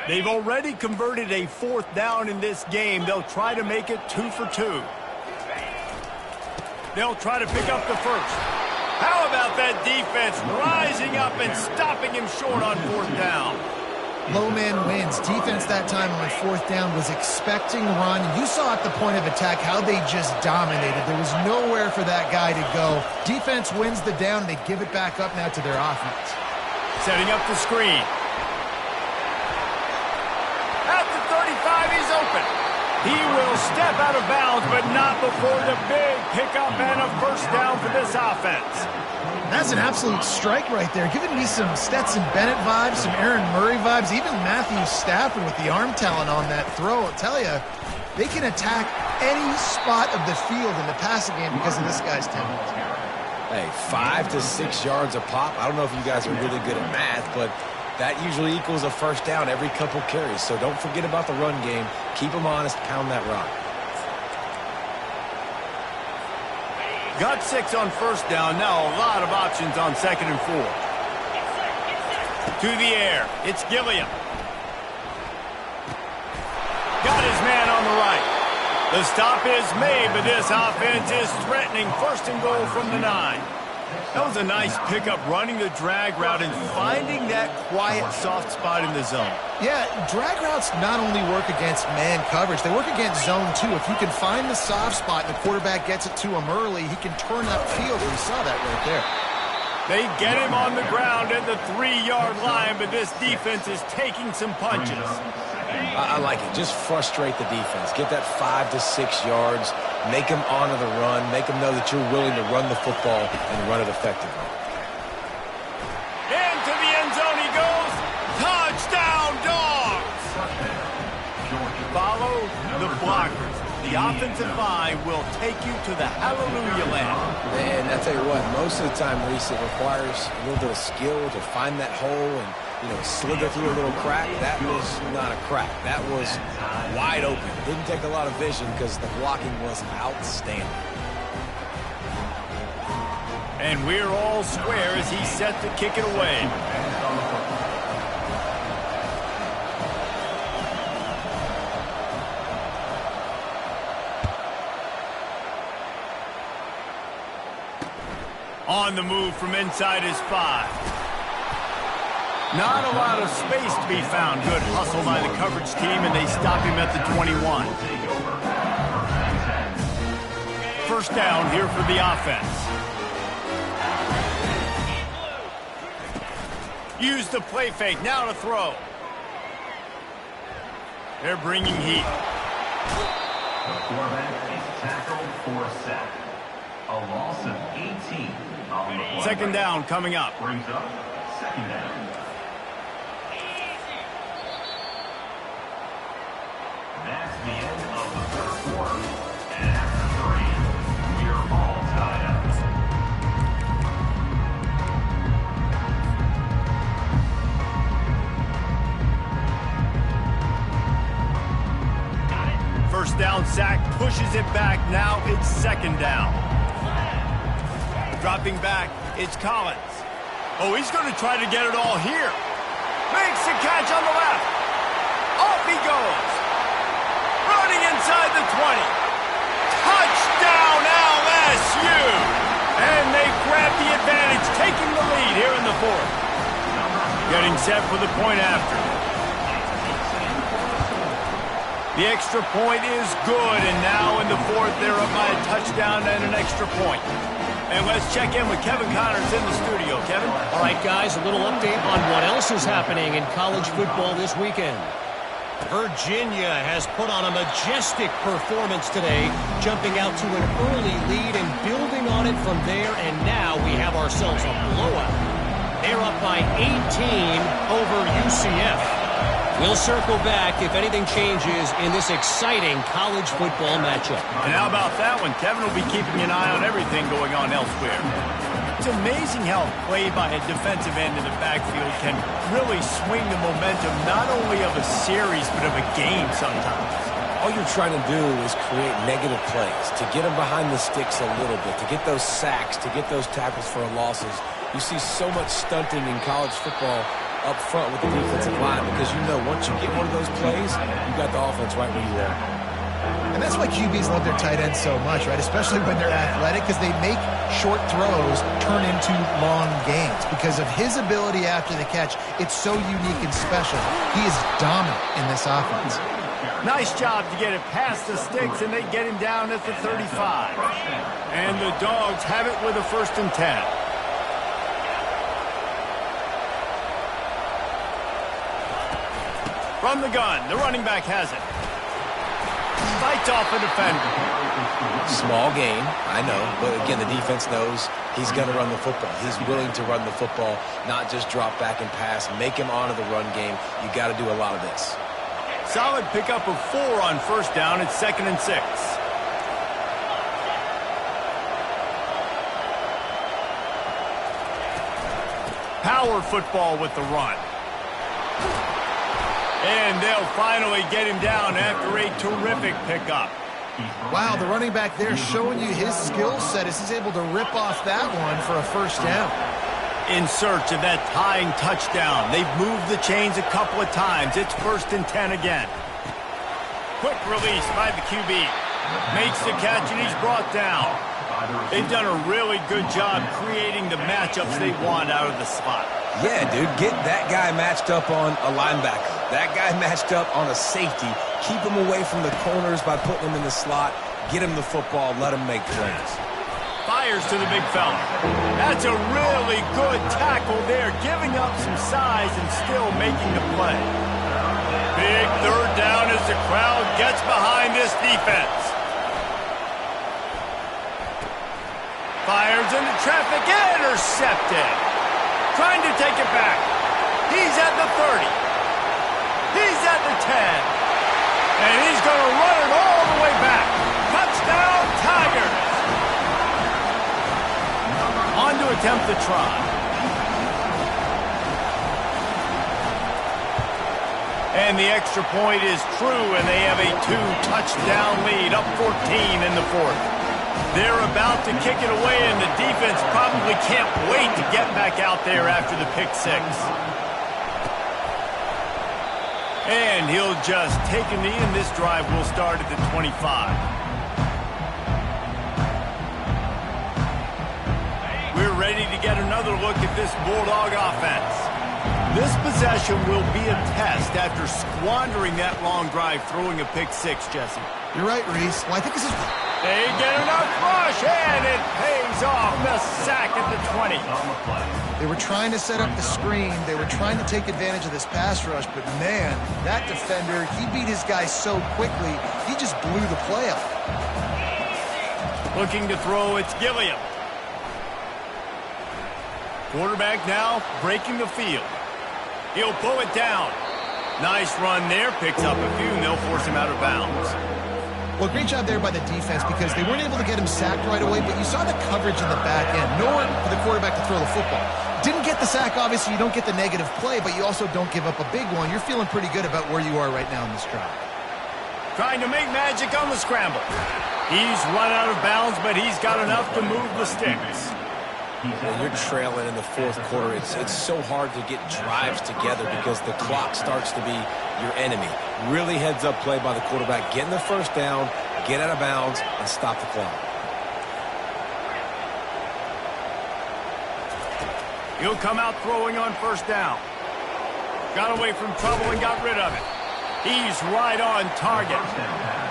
[SPEAKER 1] They've already converted a 4th down in this game. They'll try to make it 2 for 2. They'll try to pick up the first. How about that defense rising up and stopping him short on 4th down?
[SPEAKER 3] Low man wins. Defense that time on 4th down was expecting run. You saw at the point of attack how they just dominated. There was nowhere for that guy to go. Defense wins the down. They give it back up now to their offense.
[SPEAKER 1] Setting up the screen. At the 35, he's open. He will step out of bounds, but not before the big pickup and a 1st down for this offense.
[SPEAKER 3] That's an absolute strike right there, giving me some Stetson Bennett vibes, some Aaron Murray vibes, even Matthew Stafford with the arm talent on that throw. I'll tell you, they can attack any spot of the field in the passing game because of this guy's talent.
[SPEAKER 2] Hey, 5 to 6 yards a pop. I don't know if you guys are really good at math, but that usually equals a 1st down every couple carries. So don't forget about the run game. Keep them honest, pound that rock.
[SPEAKER 1] Got 6 on 1st down. Now a lot of options on 2nd and 4. To the air. It's Gilliam. Got his man on the right. The stop is made, but this offense is threatening 1st and goal from the 9. That was a nice pickup, running the drag route and finding that quiet, soft spot in the zone.
[SPEAKER 3] Yeah, drag routes not only work against man coverage, they work against zone too. If you can find the soft spot and the quarterback gets it to him early, he can turn upfield. We saw that right there.
[SPEAKER 1] They get him on the ground at the 3-yard line, but this defense is taking some punches.
[SPEAKER 2] I like it. Just frustrate the defense. Get that 5 to 6 yards. Make them honor the run. Make them know that you're willing to run the football and run it effectively.
[SPEAKER 1] Into the end zone he goes. Touchdown, Dogs! Follow the blockers. The offensive line will take you to the hallelujah land.
[SPEAKER 2] And I tell you what, most of the time, Reese, it requires a little bit of skill to find that hole and, slither through a little crack. That was not a crack. That was wide open. Didn't take a lot of vision because the blocking was outstanding.
[SPEAKER 1] And we're all square as he's set to kick it away. On the move from inside his 5. Not a lot of space to be found. Good hustle by the coverage team, and they stop him at the 21. 1st down here for the offense. Use the play fake. Now to throw. They're bringing heat.
[SPEAKER 4] The quarterback is tackled for a sack. A loss of 18 on the play.
[SPEAKER 1] 2nd down coming up.
[SPEAKER 4] Brings up 2nd down. That's the end of the 3rd quarter. And after 3, we're all tied up.
[SPEAKER 1] First down sack pushes it back. Now it's 2nd down. Dropping back, it's Collins. Oh, he's going to try to get it all here. Makes the catch on the left. Off he goes. Running inside the 20. Touchdown LSU! And they grab the advantage, taking the lead here in the 4th. Getting set for the point after. The extra point is good, and now in the 4th, they're up by a touchdown and an extra point. And let's check in with Kevin Connors in the studio. Kevin?
[SPEAKER 5] All right, guys, a little update on what else is happening in college football this weekend. Virginia has put on a majestic performance today, jumping out to an early lead and building on it from there, and now we have ourselves a blowout. They're up by 18 over UCF. We'll circle back if anything changes in this exciting college football matchup.
[SPEAKER 1] And how about that one? Kevin will be keeping an eye on everything going on elsewhere. It's amazing how play by a defensive end in the backfield can really swing the momentum not only of a series but of a game sometimes.
[SPEAKER 2] All you're trying to do is create negative plays, to get them behind the sticks a little bit, to get those sacks, to get those tackles for losses. You see so much stunting in college football up front with the defensive line because you know once you get one of those plays, you got the offense right where you are.
[SPEAKER 3] And that's why QBs love their tight ends so much, right? Especially when they're athletic, because they make short throws turn into long gains. Because of his ability after the catch, it's so unique and special. He is dominant in this offense.
[SPEAKER 1] Nice job to get it past the sticks, and they get him down at the 35. And the Dogs have it with a 1st and 10. From the gun, the running back has it. Fights off a defender.
[SPEAKER 2] Small gain, I know, but again, the defense knows he's going to run the football. He's willing to run the football, not just drop back and pass, make him honor the run game. You got to do a lot of this.
[SPEAKER 1] Solid pickup of 4 on 1st down. It's 2nd and 6. Power football with the run. And they'll finally get him down after a terrific pickup.
[SPEAKER 3] Wow, the running back there showing you his skill set as he's able to rip off that one for a 1st down.
[SPEAKER 1] In search of that tying touchdown. They've moved the chains a couple of times. It's 1st and 10 again. Quick release by the QB. Makes the catch and he's brought down. They've done a really good job creating the matchups they want out of the slot.
[SPEAKER 2] Yeah, dude, get that guy matched up on a linebacker. That guy matched up on a safety. Keep him away from the corners by putting him in the slot. Get him the football. Let him make plays.
[SPEAKER 1] Fires to the big fella. That's a really good tackle there, giving up some size and still making the play. Big 3rd down as the crowd gets behind this defense. Fires into traffic, intercepted. Trying to take it back. He's at the 30. He's at the 10. And he's going to run it all the way back. Touchdown, Tigers. On to attempt the try. And the extra point is true, and they have a 2-touchdown lead, up 14 in the 4th. They're about to kick it away, and the defense probably can't wait to get back out there after the pick 6. And he'll just take a knee, and this drive will start at the 25. We're ready to get another look at this Bulldog offense. This possession will be a test after squandering that long drive, throwing a pick 6, Jesse.
[SPEAKER 3] You're right, Reese. Well, I think this is...
[SPEAKER 1] They get enough rush, and it pays off. The sack at the 20.
[SPEAKER 3] They were trying to set up the screen. They were trying to take advantage of this pass rush, but man, that defender, he beat his guy so quickly, he just blew the play up.
[SPEAKER 1] Looking to throw, it's Gilliam. Quarterback now breaking the field. He'll pull it down. Nice run there, picks up a few, and they'll force him out of bounds.
[SPEAKER 3] Well, great job there by the defense because they weren't able to get him sacked right away, but you saw the coverage in the back end. Nowhere for the quarterback to throw the football. Didn't get the sack, obviously. You don't get the negative play, but you also don't give up a big one. You're feeling pretty good about where you are right now in this drive.
[SPEAKER 1] Trying to make magic on the scramble. He's run out of bounds, but he's got enough to move the sticks.
[SPEAKER 2] When you're trailing in the 4th quarter, it's so hard to get drives together because the clock starts to be your enemy. Really heads-up play by the quarterback. Getting the 1st down, get out of bounds, and stop the clock.
[SPEAKER 1] He'll come out throwing on 1st down. Got away from trouble and got rid of it. He's right on target.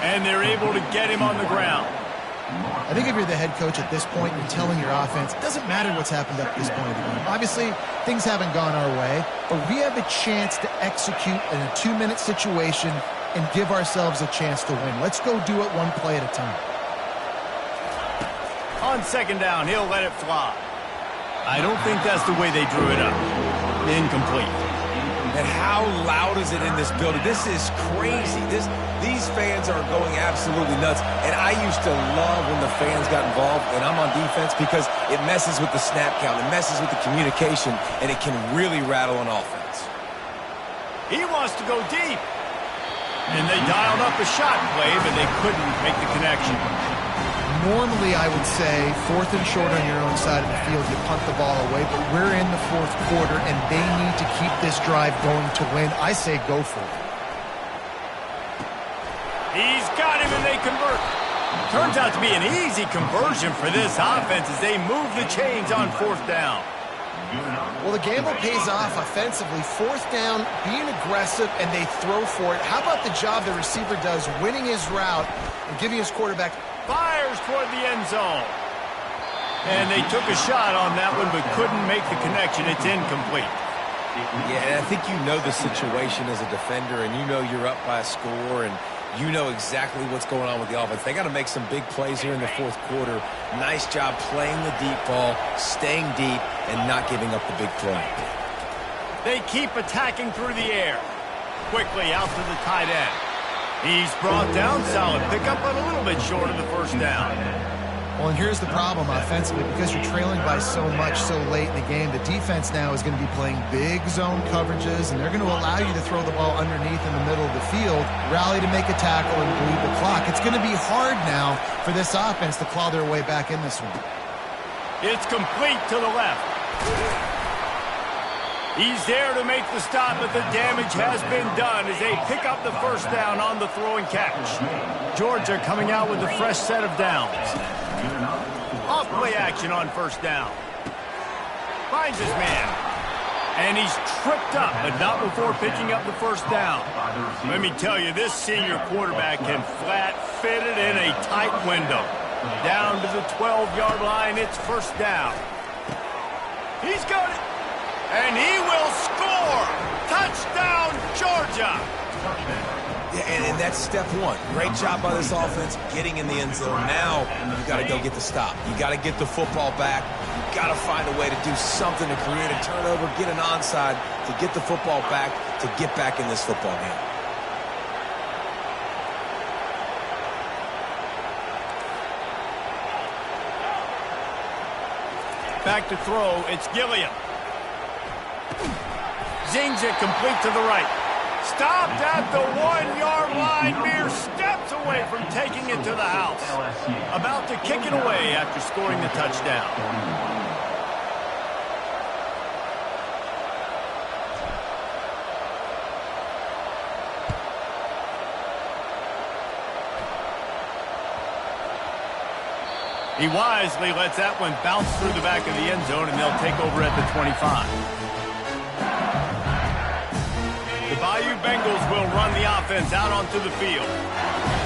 [SPEAKER 1] And they're able to get him on the ground.
[SPEAKER 3] I think if you're the head coach at this point, you're telling your offense, it doesn't matter what's happened up to this point of the game. Obviously, things haven't gone our way, but we have a chance to execute in a 2-minute situation and give ourselves a chance to win. Let's go do it one play at a time.
[SPEAKER 1] On 2nd down, he'll let it fly. I don't think that's the way they drew it up. Incomplete.
[SPEAKER 2] And how loud is it in this building? This is crazy. These fans are going absolutely nuts. And I used to love when the fans got involved, and I'm on defense because it messes with the snap count. It messes with the communication, and it can really rattle an offense.
[SPEAKER 1] He wants to go deep. And they dialed up a shot play, but they couldn't make the connection.
[SPEAKER 3] Normally, I would say, 4th and short on your own side of the field, you punt the ball away, but we're in the 4th quarter, and they need to keep this drive going to win. I say go for it.
[SPEAKER 1] He's got him, and they convert. Turns out to be an easy conversion for this offense as they move the chains on 4th down.
[SPEAKER 3] Well, the gamble pays off offensively. 4th down, being aggressive, and they throw for it. How about the job the receiver does winning his route and giving his quarterback...
[SPEAKER 1] Fires toward the end zone. And they took a shot on that one, but couldn't make the connection. It's incomplete.
[SPEAKER 2] Yeah, and I think you know the situation as a defender, and you know you're up by a score, and you know exactly what's going on with the offense. They got to make some big plays here in the 4th quarter. Nice job playing the deep ball, staying deep, and not giving up the big play.
[SPEAKER 1] They keep attacking through the air. Quickly out to the tight end. He's brought down, solid pickup, but a little bit short of the 1st down.
[SPEAKER 3] Well, and here's the problem offensively. Because you're trailing by so much so late in the game, the defense now is going to be playing big zone coverages, and they're going to allow you to throw the ball underneath in the middle of the field, rally to make a tackle, and bleed the clock. It's going to be hard now for this offense to claw their way back in this one.
[SPEAKER 1] It's complete to the left. He's there to make the stop, but the damage has been done as they pick up the 1st down on the throw and catch. Georgia coming out with a fresh set of downs. Off-play action on 1st down. Finds his man. And he's tripped up, but not before picking up the 1st down. Let me tell you, this senior quarterback can flat fit it in a tight window. Down to the 12-yard line, it's 1st down. He's got it. And he will score! Touchdown, Georgia!
[SPEAKER 2] Yeah, and that's step one. Great job by this offense getting in the end zone. Now you got to go get the stop. You got to get the football back. You got to find a way to do something to create a turnover, get an onside, to get the football back, to get back in this football game.
[SPEAKER 1] Back to throw, it's Gilliam. Zings it complete to the right. Stopped at the 1-yard line, mere steps away from taking it to the house. About to kick it away after scoring the touchdown. He wisely lets that one bounce through the back of the end zone, and they'll take over at the 25. The Bayou Bengals will run the offense out onto the field.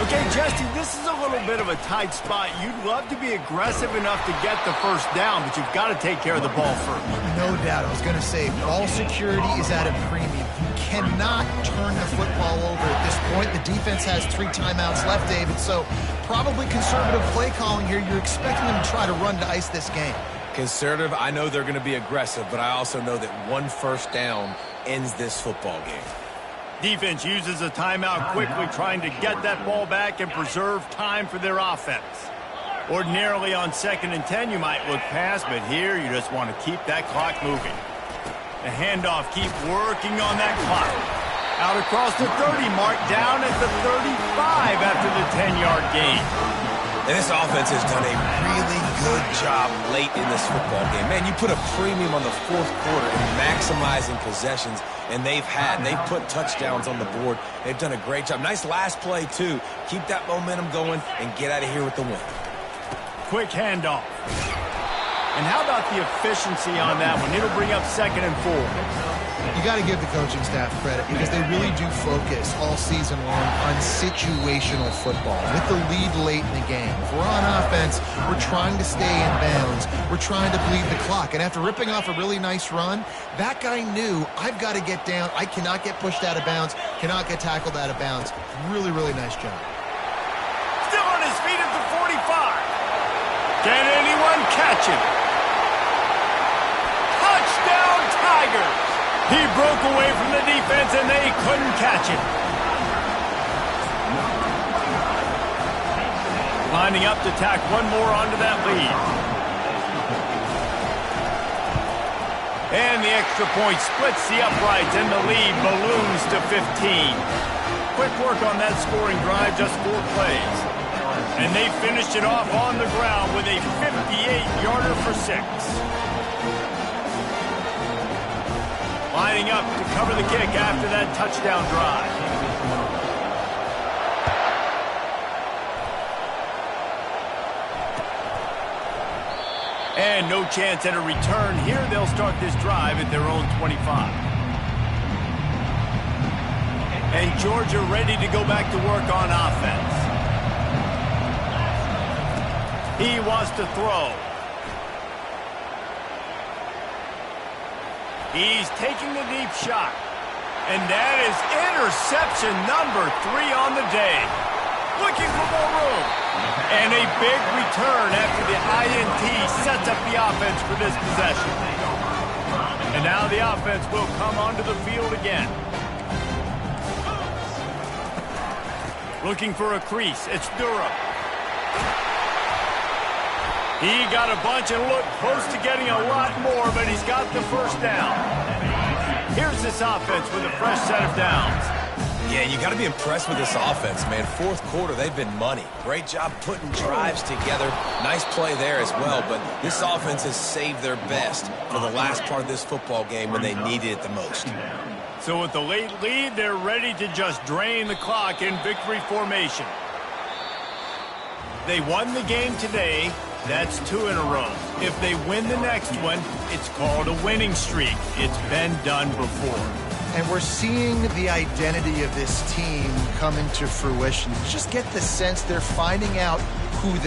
[SPEAKER 1] Okay, Jesse, this is a little bit of a tight spot. You'd love to be aggressive enough to get the 1st down, but you've got to take care of the ball first.
[SPEAKER 3] No doubt. I was going to say, ball security is at a premium. You cannot turn the football over at this point. The defense has 3 timeouts left, David, so probably conservative play calling here. You're expecting them to try to run to ice this game.
[SPEAKER 2] Conservative, I know they're going to be aggressive, but I also know that 1 1st down ends this football game.
[SPEAKER 1] Defense uses a timeout quickly, trying to get that ball back and preserve time for their offense. Ordinarily on 2nd and 10, you might look past, but here you just want to keep that clock moving. The handoff, keep working on that clock. Out across the 30 mark, down at the 35 after the 10-yard gain.
[SPEAKER 2] And this offense has done a really good job late in this football game. Man, you put a premium on the 4th quarter and maximizing possessions, and they've put touchdowns on the board. They've done a great job. Nice last play, too. Keep that momentum going and get out of here with the win.
[SPEAKER 1] Quick handoff. And how about the efficiency on that one? It'll bring up 2nd and 4.
[SPEAKER 3] You got to give the coaching staff credit because they really do focus all season long on situational football with the lead late in the game. If we're on offense, we're trying to stay in bounds. We're trying to bleed the clock. And after ripping off a really nice run, that guy knew, I've got to get down. I cannot get pushed out of bounds, cannot get tackled out of bounds. Really, really nice job.
[SPEAKER 1] Still on his feet at the 45. Can anyone catch him? Touchdown, Tigers! He broke away from the defense, and they couldn't catch him. Lining up to tack one more onto that lead. And the extra point splits the uprights, and the lead balloons to 15. Quick work on that scoring drive, just 4 plays. And they finished it off on the ground with a 58-yarder for 6. Lining up to cover the kick after that touchdown drive. And no chance at a return here. They'll start this drive at their own 25. And Georgia ready to go back to work on offense. He wants to throw. He's taking the deep shot. And that is interception number 3 on the day. Looking for more room. And a big return after the INT sets up the offense for this possession. And now the offense will come onto the field again. Looking for a crease. It's Durham. He got a bunch and looked close to getting a lot more, but he's got the first down. Here's this offense with a fresh set of downs.
[SPEAKER 2] Yeah, you got to be impressed with this offense, man. Fourth quarter, they've been money. Great job putting drives together. Nice play there as well, but this offense has saved their best for the last part of this football game when they needed it the most.
[SPEAKER 1] So with the late lead, they're ready to just drain the clock in victory formation. They won the game today. That's 2 in a row. If they win the next one, it's called a winning streak. It's been done before.
[SPEAKER 3] And we're seeing the identity of this team come into fruition. Just get the sense they're finding out who they